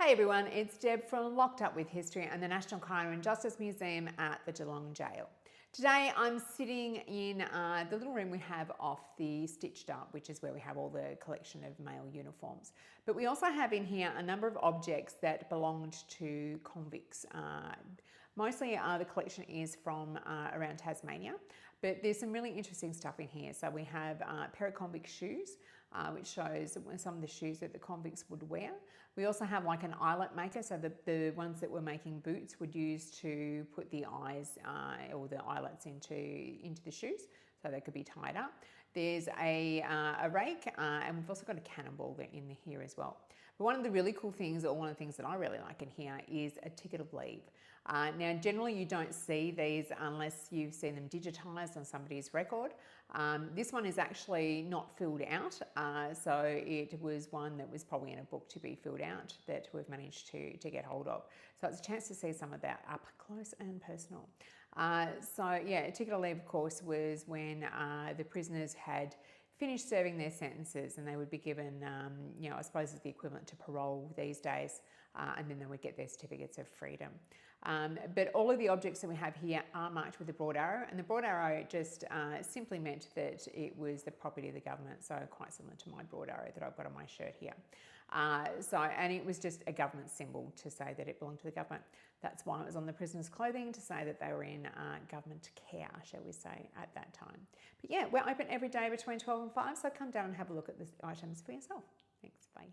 Hey everyone, it's Deb from Locked Up with History and the National Crime and Justice Museum at the Geelong Jail. Today I'm sitting in the little room we have off the Stitched Up, which is where we have all the collection of male uniforms. But we also have in here a number of objects that belonged to convicts. Mostly the collection is from around Tasmania, but there's some really interesting stuff in here. So we have a pair of convict shoes, which shows some of the shoes that the convicts would wear. We also have like an eyelet maker, so the ones that were making boots would use to put the eyes or the eyelets into the shoes, so they could be tied up. There's a rake, and we've also got a cannonball in here as well. But one of the really cool things, or one of the things that I really like in here, is a ticket of leave. Now, generally you don't see these unless you've seen them digitised on somebody's record. This one is actually not filled out, so it was one that was probably in a book to be filled out that we've managed to get hold of. So it's a chance to see some of that up close and personal. So yeah, a ticket of leave, of course, was when the prisoners had finished serving their sentences and they would be given, I suppose it's the equivalent to parole these days, and then they would get their certificates of freedom. But all of the objects that we have here are marked with a broad arrow, and the broad arrow just simply meant that it was the property of the government, so quite similar to my broad arrow that I've got on my shirt here. And it was just a government symbol to say that it belonged to the government. That's why it was on the prisoners' clothing, to say that they were in government care, shall we say, at that time. But yeah, we're open every day between 12 and 5, so come down and have a look at the items for yourself. Thanks, bye.